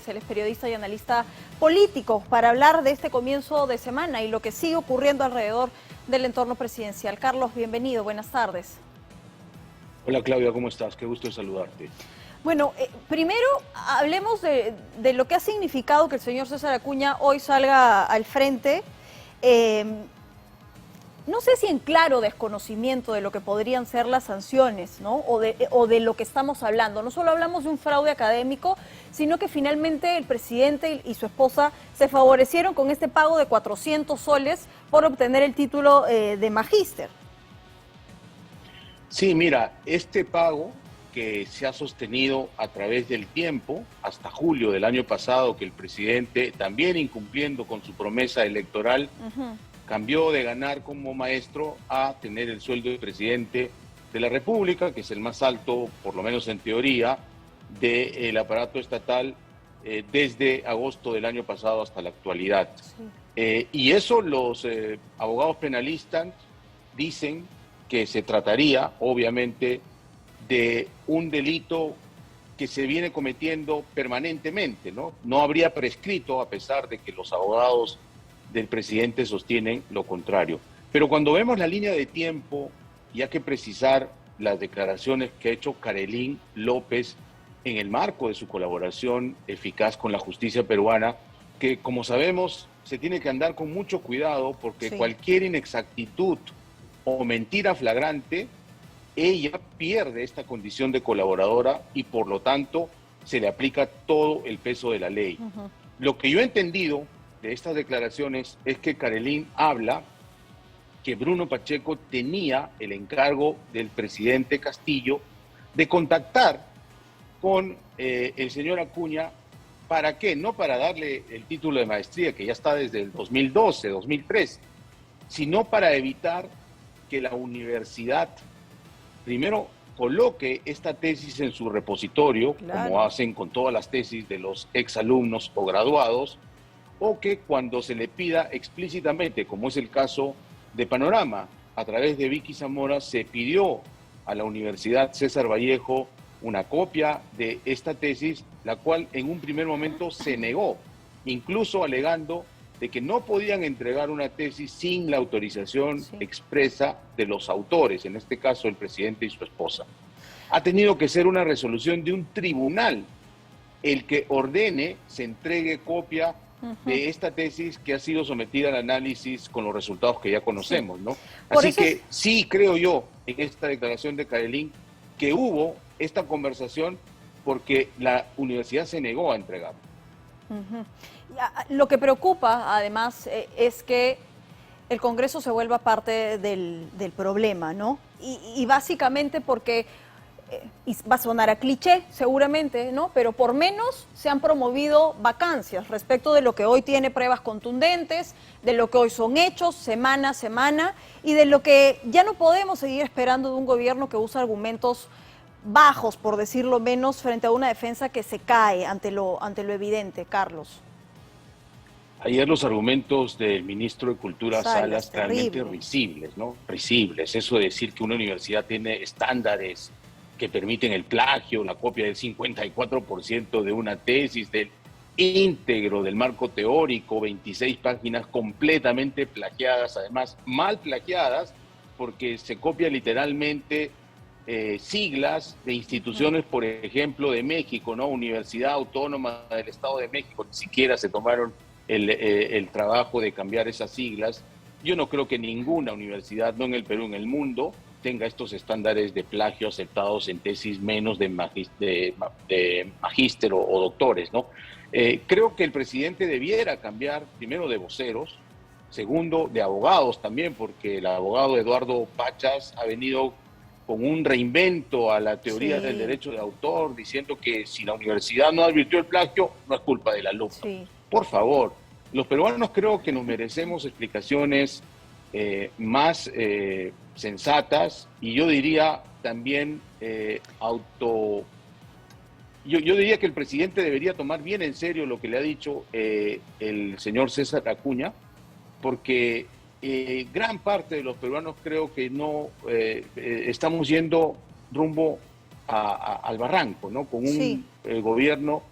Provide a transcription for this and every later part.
Él es periodista y analista político para hablar de este comienzo de semana y lo que sigue ocurriendo alrededor del entorno presidencial. Carlos, bienvenido, buenas tardes. Hola Claudia, ¿cómo estás? Qué gusto de saludarte. Bueno, primero hablemos de lo que ha significado que el señor César Acuña hoy salga al frente. No sé si en claro desconocimiento de lo que podrían ser las sanciones, ¿no? O de lo que estamos hablando. No solo hablamos de un fraude académico, sino que finalmente el presidente y su esposa se favorecieron con este pago de 400 soles por obtener el título de magíster. Sí, mira, este pago que se ha sostenido a través del tiempo, hasta julio del año pasado, que el presidente, también incumpliendo con su promesa electoral, cambió de ganar como maestro a tener el sueldo de presidente de la República, que es el más alto, por lo menos en teoría, del aparato estatal desde agosto del año pasado hasta la actualidad. Sí. Y eso los abogados penalistas dicen que se trataría, obviamente, de un delito que se viene cometiendo permanentemente, ¿no? No habría prescrito, a pesar de que los abogados del presidente sostienen lo contrario. Pero cuando vemos la línea de tiempo, y hay que precisar las declaraciones que ha hecho Karelyn López en el marco de su colaboración eficaz con la justicia peruana, que como sabemos se tiene que andar con mucho cuidado porque cualquier inexactitud o mentira flagrante, ella pierde esta condición de colaboradora y por lo tanto se le aplica todo el peso de la ley. Lo que yo he entendido de estas declaraciones es que Karelyn habla que Bruno Pacheco tenía el encargo del presidente Castillo de contactar con el señor Acuña. ¿Para qué? No para darle el título de maestría, que ya está desde el 2012, 2013, sino para evitar que la universidad primero coloque esta tesis en su repositorio, como hacen con todas las tesis de los exalumnos o graduados, o que cuando se le pida explícitamente, como es el caso de Panorama, a través de Vicky Zamora se pidió a la Universidad César Vallejo una copia de esta tesis, la cual en un primer momento se negó, incluso alegando de que no podían entregar una tesis sin la autorización expresa de los autores, en este caso el presidente y su esposa. Ha tenido que ser una resolución de un tribunal el que ordene se entregue copia de esta tesis que ha sido sometida al análisis con los resultados que ya conocemos, ¿no? Así que sí creo yo en esta declaración de Karelyn que hubo esta conversación porque la universidad se negó a entregar. Lo que preocupa, además, es que el Congreso se vuelva parte del problema, ¿no? Y básicamente porque, y va a sonar a cliché seguramente, ¿no? Pero por menos se han promovido vacancias respecto de lo que hoy tiene pruebas contundentes, de lo que hoy son hechos semana a semana y de lo que ya no podemos seguir esperando de un gobierno que usa argumentos bajos, por decirlo menos, frente a una defensa que se cae ante lo evidente, Carlos. Ayer los argumentos del ministro de Cultura Salas realmente risibles, ¿no? Risibles. Eso de decir que una universidad tiene estándares que permiten el plagio, la copia del 54% de una tesis, del íntegro del marco teórico, 26 páginas completamente plagiadas, además mal plagiadas, porque se copia literalmente siglas de instituciones, por ejemplo, de México, ¿no? Universidad Autónoma del Estado de México, ni siquiera se tomaron el trabajo de cambiar esas siglas. Yo no creo que ninguna universidad, no en el Perú, en el mundo, tenga estos estándares de plagio aceptados en tesis menos de magíster o doctores, ¿no? Creo que el presidente debiera cambiar, primero, de voceros, segundo, de abogados también, porque el abogado Eduardo Pachas ha venido con un reinvento a la teoría del derecho de autor, diciendo que si la universidad no advirtió el plagio, no es culpa del alumno. Por favor, los peruanos creo que nos merecemos explicaciones más sensatas y yo diría también yo diría que el presidente debería tomar bien en serio lo que le ha dicho el señor César Acuña, porque gran parte de los peruanos creo que no estamos yendo rumbo al barranco, ¿no? Con un gobierno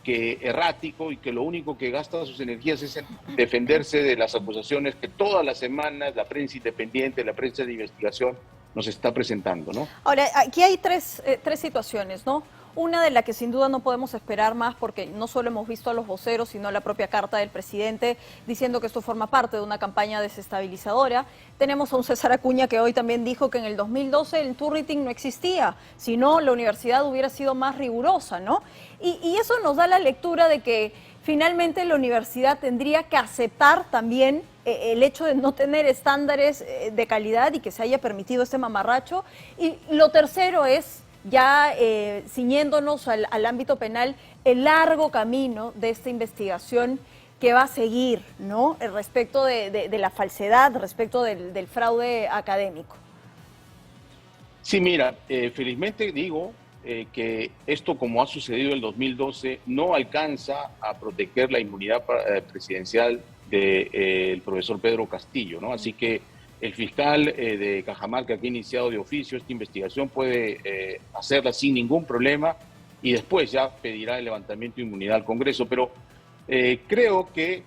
que errático y que lo único que gasta sus energías es en defenderse de las acusaciones que todas las semanas la prensa independiente, la prensa de investigación nos está presentando, ¿no? Ahora, aquí hay tres situaciones, ¿no? Una de la que sin duda no podemos esperar más, porque no solo hemos visto a los voceros, sino la propia carta del presidente diciendo que esto forma parte de una campaña desestabilizadora. Tenemos a un César Acuña que hoy también dijo que en el 2012 el Turnitin no existía, si no la universidad hubiera sido más rigurosa, ¿no? Y eso nos da la lectura de que finalmente la universidad tendría que aceptar también el hecho de no tener estándares de calidad y que se haya permitido este mamarracho. Y lo tercero es, ya ciñéndonos al ámbito penal, el largo camino de esta investigación que va a seguir, ¿no? Respecto de la falsedad, respecto del fraude académico. Sí, mira, felizmente digo que esto, como ha sucedido en el 2012, no alcanza a proteger la inmunidad presidencial del profesor Pedro Castillo, ¿no? Así que el fiscal de Cajamarca, que ha iniciado de oficio esta investigación, puede hacerla sin ningún problema y después ya pedirá el levantamiento de inmunidad al Congreso. Pero creo que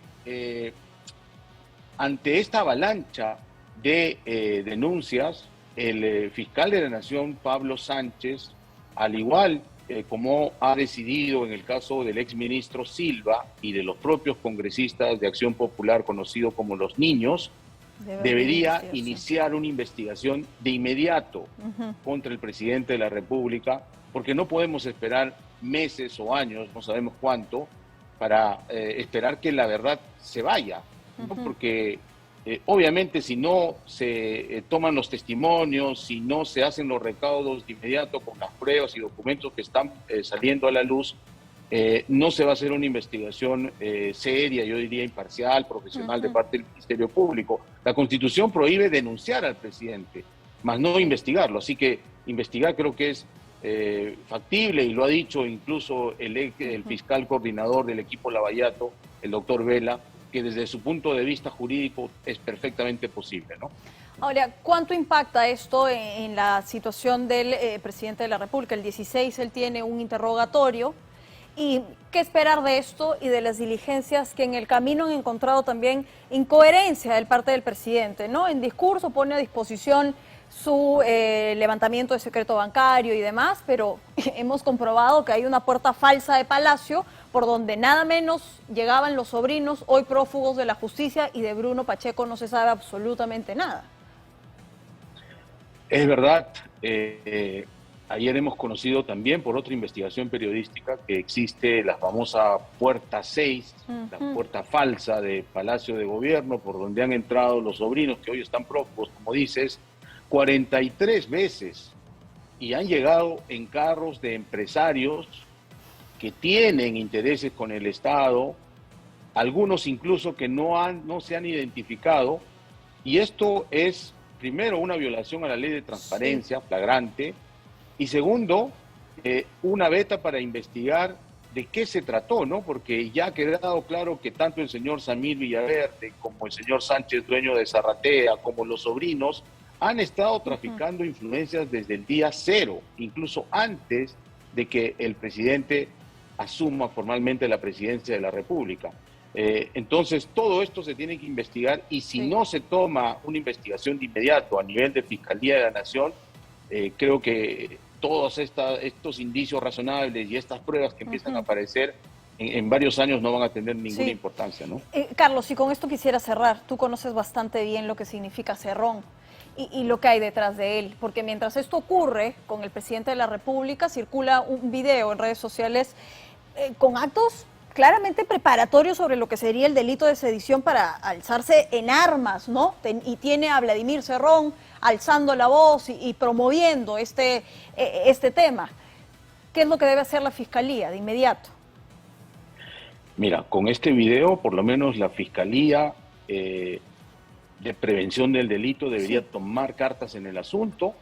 ante esta avalancha de denuncias, el fiscal de la Nación, Pablo Sánchez, al igual como ha decidido en el caso del exministro Silva y de los propios congresistas de Acción Popular, conocidos como los niños, debería iniciar una investigación de inmediato contra el presidente de la República, porque no podemos esperar meses o años, no sabemos cuánto, para esperar que la verdad se vaya, ¿no? Porque obviamente si no se toman los testimonios, si no se hacen los recaudos de inmediato con las pruebas y documentos que están saliendo a la luz, no se va a hacer una investigación seria, yo diría imparcial, profesional de parte del Ministerio Público. La Constitución prohíbe denunciar al presidente, más no investigarlo. Así que investigar creo que es factible, y lo ha dicho incluso el fiscal coordinador del equipo Lavallato, el doctor Vela, que desde su punto de vista jurídico es perfectamente posible, ¿no? Ahora, ¿cuánto impacta esto en la situación del presidente de la República? El 16 él tiene un interrogatorio. ¿Y qué esperar de esto y de las diligencias que en el camino han encontrado también incoherencia de parte del presidente, ¿no? En discurso pone a disposición su levantamiento de secreto bancario y demás, pero hemos comprobado que hay una puerta falsa de Palacio por donde nada menos llegaban los sobrinos, hoy prófugos de la justicia, y de Bruno Pacheco no se sabe absolutamente nada. Es verdad. Ayer hemos conocido también por otra investigación periodística que existe la famosa puerta 6, la puerta falsa de Palacio de Gobierno, por donde han entrado los sobrinos que hoy están prófugos, como dices, 43 veces, y han llegado en carros de empresarios que tienen intereses con el Estado, algunos incluso que no se han identificado, y esto es, primero, una violación a la ley de transparencia flagrante, y segundo, una veta para investigar de qué se trató, ¿no? Porque ya ha quedado claro que tanto el señor Samir Villaverde como el señor Sánchez, dueño de Zarratea, como los sobrinos, han estado traficando influencias desde el día cero, incluso antes de que el presidente asuma formalmente la presidencia de la República. Entonces, todo esto se tiene que investigar, y si no se toma una investigación de inmediato a nivel de Fiscalía de la Nación, creo que todos estos indicios razonables y estas pruebas que empiezan a aparecer en varios años no van a tener ninguna importancia, ¿no? Carlos, y con esto quisiera cerrar. Tú conoces bastante bien lo que significa Cerrón y lo que hay detrás de él, porque mientras esto ocurre con el presidente de la República, circula un video en redes sociales con actos claramente preparatorios sobre lo que sería el delito de sedición para alzarse en armas, ¿no? Y tiene a Vladimir Cerrón alzando la voz y promoviendo este tema. ¿Qué es lo que debe hacer la Fiscalía de inmediato? Mira, con este video, por lo menos la Fiscalía de Prevención del Delito debería tomar cartas en el asunto.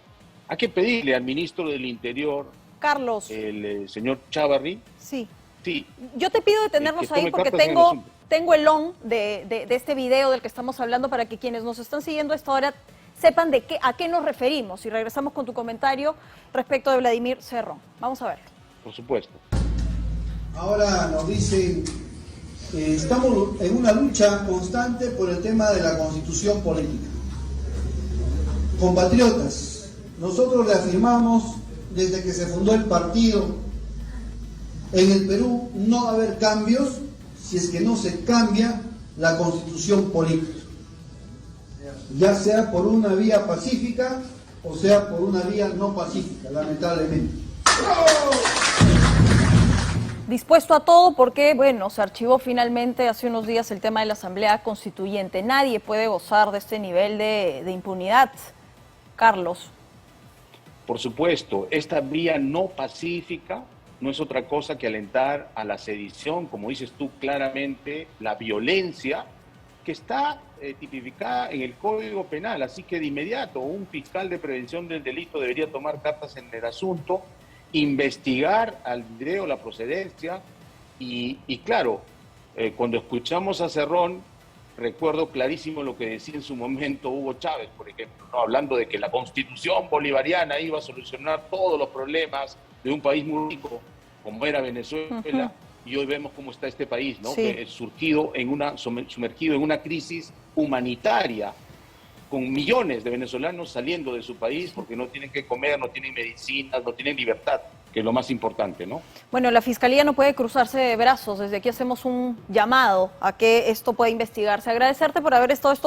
Hay que pedirle al ministro del Interior, Carlos, el señor Chávarri. Sí. Sí. Yo te pido detenernos ahí porque tengo el on de este video del que estamos hablando para que quienes nos están siguiendo a esta hora sepan a qué nos referimos, y regresamos con tu comentario respecto de Vladimir Cerrón. Vamos a verlo. Por supuesto. Ahora nos dicen, estamos en una lucha constante por el tema de la constitución política. Compatriotas, nosotros reafirmamos desde que se fundó el partido, en el Perú no va a haber cambios si es que no se cambia la constitución política, ya sea por una vía pacífica o sea por una vía no pacífica, lamentablemente. Dispuesto a todo porque, bueno, se archivó finalmente hace unos días el tema de la Asamblea Constituyente. Nadie puede gozar de este nivel de impunidad. Carlos. Por supuesto, esta vía no pacífica no es otra cosa que alentar a la sedición, como dices tú claramente, la violencia que está tipificada en el Código Penal. Así que de inmediato un fiscal de prevención del delito debería tomar cartas en el asunto, investigar al video la procedencia y claro, cuando escuchamos a Cerrón, recuerdo clarísimo lo que decía en su momento Hugo Chávez, por ejemplo, ¿no? Hablando de que la Constitución bolivariana iba a solucionar todos los problemas de un país muy rico como era Venezuela, y hoy vemos cómo está este país, ¿no? Sí. Que es sumergido en una crisis humanitaria, con millones de venezolanos saliendo de su país porque no tienen que comer, no tienen medicinas, no tienen libertad, que es lo más importante, ¿no? Bueno, la Fiscalía no puede cruzarse de brazos. Desde aquí hacemos un llamado a que esto pueda investigarse. Agradecerte por haber estado